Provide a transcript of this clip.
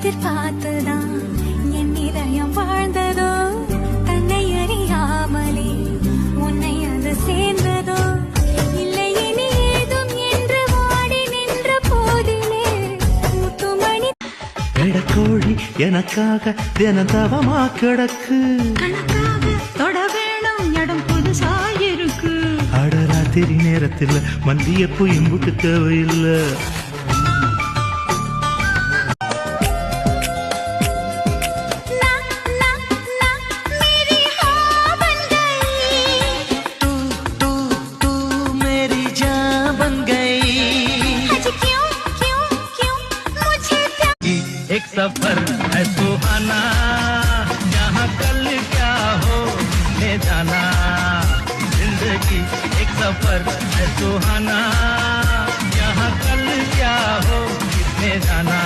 எதிர்பார்த்துதான் என் இதயம் வாழ்ந்ததோ தன்னை அறியாமலே உன்னை அது சேர்ந்ததோ இல்லை இனி ஏதும் என்று வாடி நின்ற போதிலே முத்துமணி எடக்கோழி எனக்காக தினந்தவமா கிடக்கு கணக்காக தொட வேணும் இடம் புதுசாயிருக்கு அடராத்திரி நேரத்தில் மல்லியப்பூ இம்புட்டு தேவையில்லை एक सफर है सुहाना यहाँ कल क्या हो ले जाना जिंदगी एक सफर है सुहाना यहाँ कल क्या हो किसने जाना।